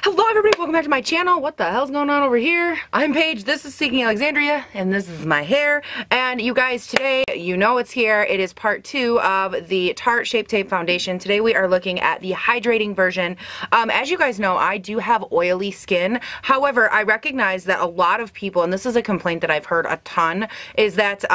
Hello everybody, welcome back to my channel. What the hell's going on over here? I'm Paige, this is Seeking Alexandria, and this is my hair. And you guys, today, you know it's here. It is part 2 of the Tarte Shape Tape Foundation. Today we are looking at the hydrating version. As you guys know, I do have oily skin. However, I recognize that a lot of people, and this is a complaint that I've heard a ton, is that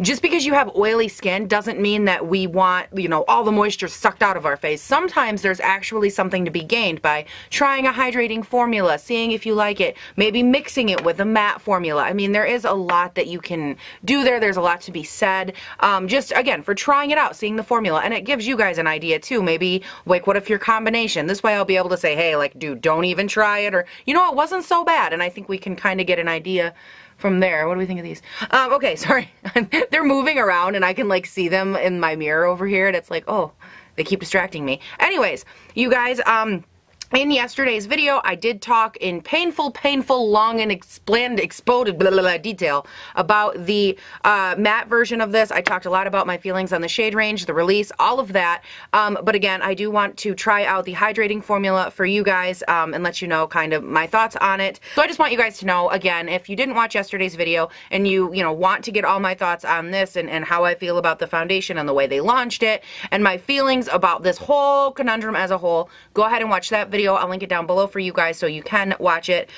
just because you have oily skin doesn't mean that we want, you know, all the moisture sucked out of our face. Sometimes there's actually something to be gained by trying a hydrating formula, seeing if you like it, maybe mixing it with a matte formula. I mean, there is a lot that you can do there. There's a lot to be said. Just, again, for trying it out, seeing the formula. And it gives you guys an idea, too. Maybe, like, what if your combination? This way I'll be able to say, hey, like, dude, don't even try it. Or, you know, it wasn't so bad. And I think we can kind of get an idea from there. What do we think of these? Okay, sorry. They're moving around, and I can, like, see them in my mirror over here. And it's like, oh, they keep distracting me. Anyways, you guys, in yesterday's video, I did talk in painful, long and exploded detail about the matte version of this. I talked a lot about my feelings on the shade range, the release, all of that. But again, I do want to try out the hydrating formula for you guys and let you know kind of my thoughts on it. So I just want you guys to know, again, if you didn't watch yesterday's video and you know, want to get all my thoughts on this and how I feel about the foundation and the way they launched it and my feelings about this whole conundrum as a whole, go ahead and watch that video. I'll link it down below for you guys so you can watch it.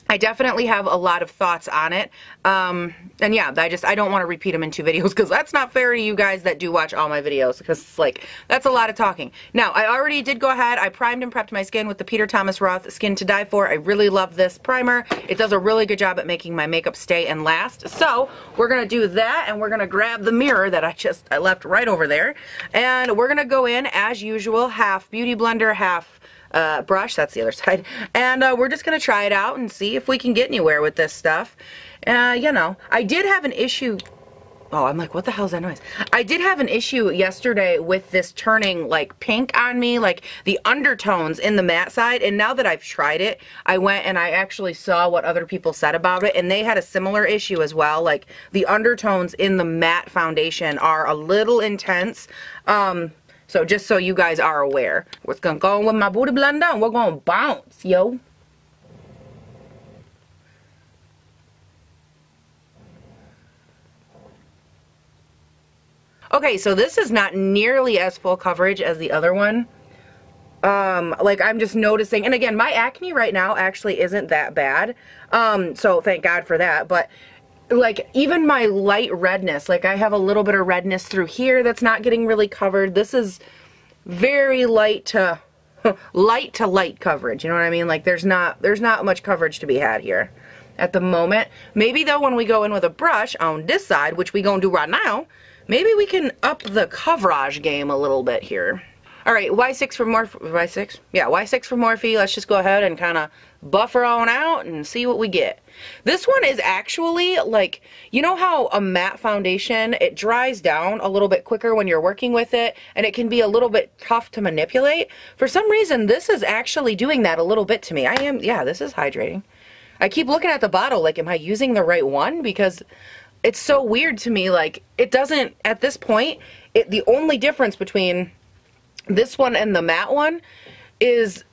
I definitely have a lot of thoughts on it. And yeah, I don't want to repeat them in 2 videos because that's not fair to you guys that do watch all my videos because it's like, that's a lot of talking. Now, I already did go ahead. I primed and prepped my skin with the Peter Thomas Roth Skin to Die For. I really love this primer. It does a really good job at making my makeup stay and last. So we're going to do that, and we're going to grab the mirror that I left right over there. And we're going to go in, as usual, half Beauty Blender, half brush, that's the other side, and we're just gonna try it out and see if we can get anywhere with this stuff. You know, I did have an issue. Oh, I'm like, what the hell is that noise? I did have an issue yesterday with this turning like pink on me, like the undertones in the matte side, and now that I've tried it, I went and I actually saw what other people said about it, and they had a similar issue as well. Like, the undertones in the matte foundation are a little intense. So just so you guys are aware, we're gonna go in with my Beauty Blender and we're gonna bounce, yo. Okay, so this is not nearly as full coverage as the other one. Like, I'm just noticing, and again, my acne right now actually isn't that bad. So thank God for that, but like, even my light redness, like, I have a little bit of redness through here that's not getting really covered. This is very light to light coverage, you know what I mean? Like, there's not much coverage to be had here at the moment. Maybe though, when we go in with a brush on this side, which we gonna do right now, maybe we can up the coverage game a little bit here. All right, Y6 for Y6? Yeah, Y6 for Morphe. Let's just go ahead and kind of buffer on out and see what we get. This one is actually, like, you know how a matte foundation, it dries down a little bit quicker when you're working with it, and it can be a little bit tough to manipulate? For some reason, this is actually doing that a little bit to me. Yeah, this is hydrating. I keep looking at the bottle, like, am I using the right one? Because it's so weird to me, like, it doesn't, at this point, the only difference between this one and the matte one is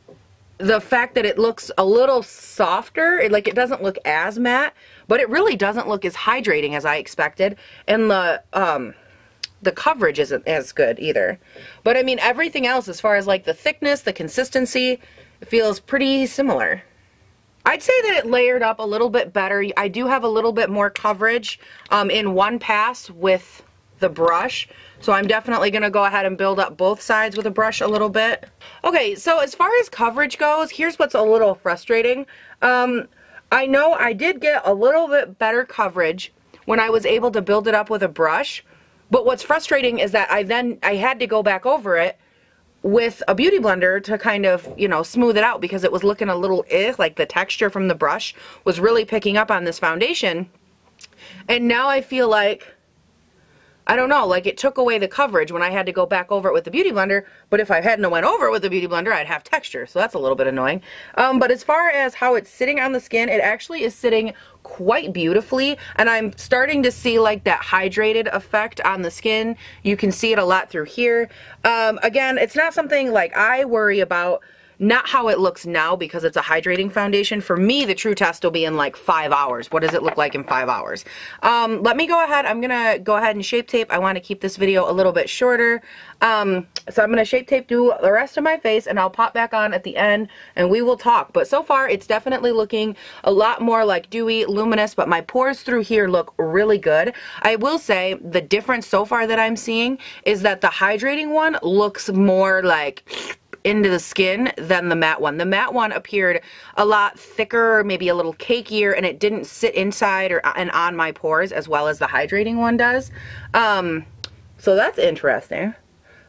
the fact that it looks a little softer. Like, it doesn't look as matte, but it really doesn't look as hydrating as I expected. And the coverage isn't as good either. But I mean, everything else, as far as like the thickness, the consistency, it feels pretty similar. I'd say that it layered up a little bit better. I do have a little bit more coverage in one pass with the brush, so I'm definitely going to go ahead and build up both sides with a brush a little bit. Okay, so as far as coverage goes, here's what's a little frustrating. I know I did get a little bit better coverage when I was able to build it up with a brush, but what's frustrating is that I had to go back over it with a Beauty Blender to kind of, you know, smooth it out because it was looking a little like the texture from the brush was really picking up on this foundation. And now I feel like, I don't know, like, it took away the coverage when I had to go back over it with the Beauty Blender, but if I hadn't went over it with the Beauty Blender, I'd have texture, so that's a little bit annoying. But as far as how it's sitting on the skin, it actually is sitting quite beautifully, and I'm starting to see, like, that hydrated effect on the skin. You can see it a lot through here. Again, it's not something, like, I worry about not how it looks now because it's a hydrating foundation. For me, the true test will be in like 5 hours. What does it look like in 5 hours? Let me go ahead. I'm gonna go ahead and shape tape. I want to keep this video a little bit shorter. So I'm gonna shape tape do the rest of my face, and I'll pop back on at the end and we will talk. But so far it's definitely looking a lot more like dewy, luminous, but my pores through here look really good. I will say the difference so far that I'm seeing is that the hydrating one looks more like into the skin than the matte one. The matte one appeared a lot thicker, maybe a little cakier, and it didn't sit inside and on my pores as well as the hydrating one does. So that's interesting.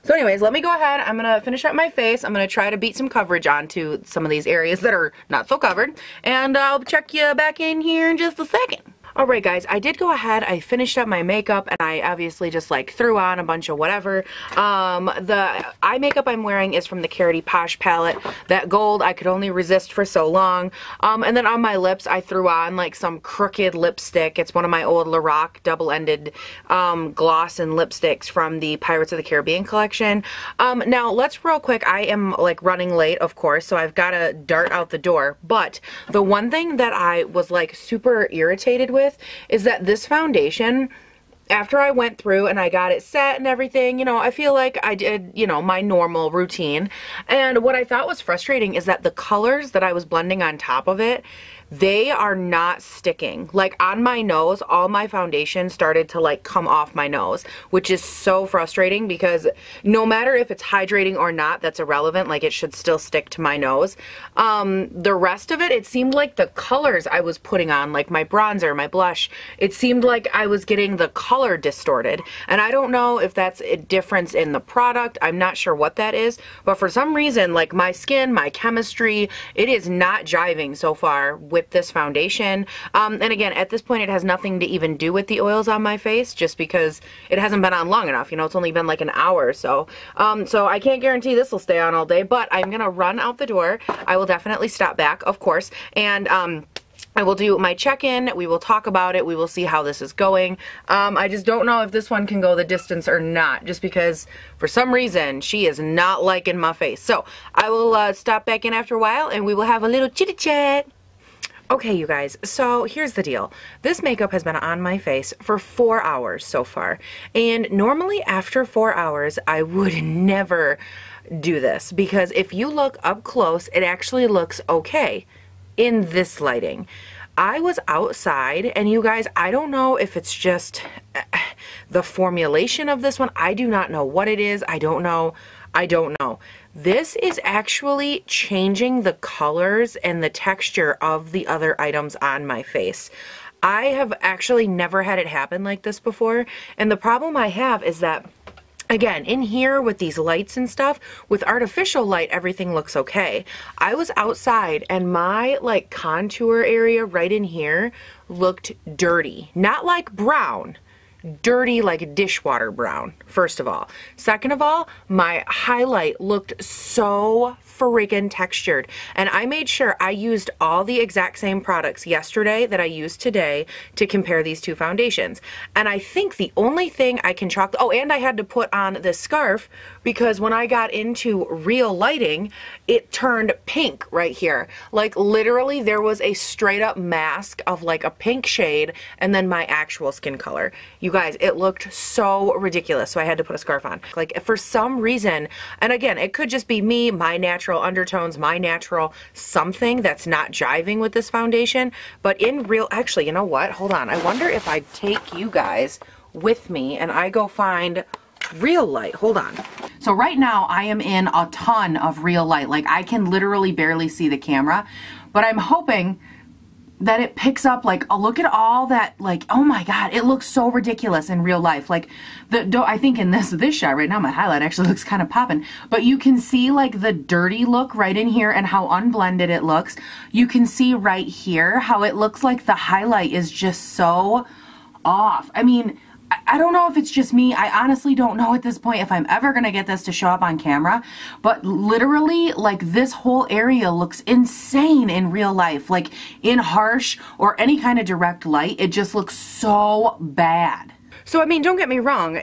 So anyways, let me go ahead. I'm going to finish up my face. I'm going to try to beat some coverage onto some of these areas that are not so covered. And I'll check you back in here in just a second. Alright guys, I did go ahead, I finished up my makeup, and I obviously just like threw on a bunch of whatever. The eye makeup I'm wearing is from the Carity Posh palette. That gold I could only resist for so long. And then on my lips I threw on like some crooked lipstick. It's one of my old Lorac double-ended gloss and lipsticks from the Pirates of the Caribbean collection. Now let's real quick, I am like running late of course, so I've got to dart out the door. But the one thing that I was like super irritated with is that this foundation, after I went through and I got it set and everything, you know, I feel like I did, you know, my normal routine. And what I thought was frustrating is that the colors that I was blending on top of it, they are not sticking. Like on my nose, all my foundation started to like come off my nose, which is so frustrating because no matter if it's hydrating or not, that's irrelevant. Like it should still stick to my nose. The rest of it, it seemed like the colors I was putting on, like my bronzer, my blush, it seemed like I was getting the color distorted. And I don't know if that's a difference in the product. I'm not sure what that is, but for some reason, like my skin, my chemistry, it is not jiving so far with this foundation. And again, at this point it has nothing to even do with the oils on my face, just because it hasn't been on long enough. You know, it's only been like an hour or so. So I can't guarantee this will stay on all day, but I'm gonna run out the door. I will definitely stop back, of course, and I will do my check-in, we will talk about it, we will see how this is going. I just don't know if this one can go the distance or not, just because for some reason she is not liking my face. So I will stop back in after a while and we will have a little chitty-chat. Okay, you guys, so here's the deal. This makeup has been on my face for 4 hours so far, and normally after 4 hours, I would never do this, because if you look up close, it actually looks okay in this lighting. I was outside, and you guys, I don't know if it's just the formulation of this one. I do not know what it is. I don't know. This is actually changing the colors and the texture of the other items on my face. I have actually never had it happen like this before, and the problem I have is that, again, in here with these lights and stuff, with artificial light, everything looks okay. I was outside and my like contour area right in here looked dirty. Not like brown, dirty like dishwater brown, first of all. Second of all, my highlight looked so freaking textured, and I made sure I used all the exact same products yesterday that I used today to compare these two foundations. And I think the only thing I can chalk, oh, and I had to put on this scarf because when I got into real lighting, it turned pink right here. Like literally there was a straight up mask of like a pink shade and then my actual skin color. You guys, it looked so ridiculous, so I had to put a scarf on. Like for some reason, and again, it could just be me, my natural undertones, my natural something that's not jiving with this foundation, but in real, actually, you know what? Hold on. I wonder if I take you guys with me and I go find real light. Hold on. So right now I am in a ton of real light. Like I can literally barely see the camera, but I'm hoping that it picks up like, oh, look at all that, like, oh my God, it looks so ridiculous in real life. Like I think in this shot right now, my highlight actually looks kind of popping, but you can see like the dirty look right in here and how unblended it looks. You can see right here how it looks like the highlight is just so off. I mean, I don't know if it's just me. I honestly don't know at this point if I'm ever going to get this to show up on camera, but literally like this whole area looks insane in real life. Like in harsh or any kind of direct light, it just looks so bad. So, I mean, don't get me wrong.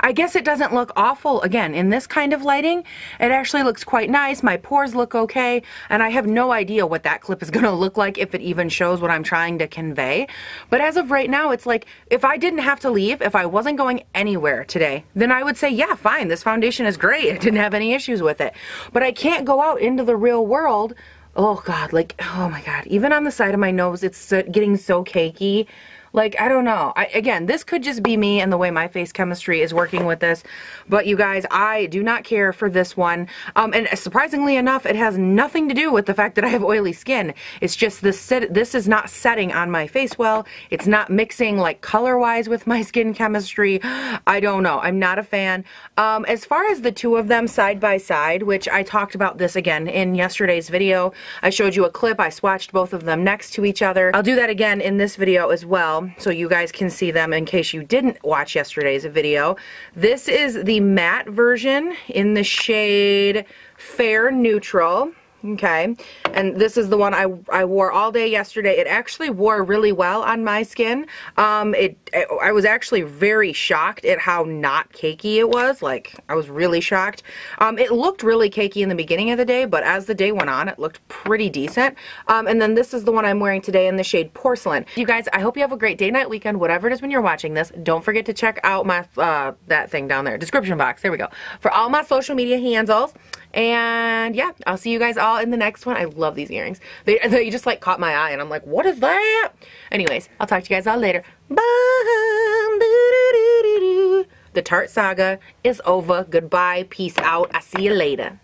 I guess it doesn't look awful. Again, in this kind of lighting, it actually looks quite nice. My pores look okay, and I have no idea what that clip is going to look like, if it even shows what I'm trying to convey. But as of right now, it's like, if I didn't have to leave, if I wasn't going anywhere today, then I would say, yeah, fine, this foundation is great. I didn't have any issues with it. But I can't go out into the real world. Oh God, like, oh my God, even on the side of my nose, it's getting so cakey. Like, I don't know. Again, this could just be me and the way my face chemistry is working with this. But you guys, I do not care for this one. And surprisingly enough, it has nothing to do with the fact that I have oily skin. It's just this is not setting on my face well. It's not mixing like color-wise with my skin chemistry. I don't know. I'm not a fan. As far as the two of them side by side, which I talked about this again in yesterday's video. I showed you a clip. I swatched both of them next to each other. I'll do that again in this video as well, so you guys can see them in case you didn't watch yesterday's video. This is the matte version in the shade Fair Neutral. Okay, and this is the one I wore all day yesterday. It actually wore really well on my skin. I was actually very shocked at how not cakey it was. Like, I was really shocked. It looked really cakey in the beginning of the day, but as the day went on, it looked pretty decent. And then this is the one I'm wearing today in the shade Porcelain. You guys, I hope you have a great day, night, weekend, whatever it is when you're watching this. Don't forget to check out my, that thing down there, description box, there we go, for all my social media handles. And yeah, I'll see you guys all in the next one. I love these earrings. They just like caught my eye and I'm like, what is that? Anyways, I'll talk to you guys all later. Bye. The Tarte saga is over. Goodbye. Peace out. I'll see you later.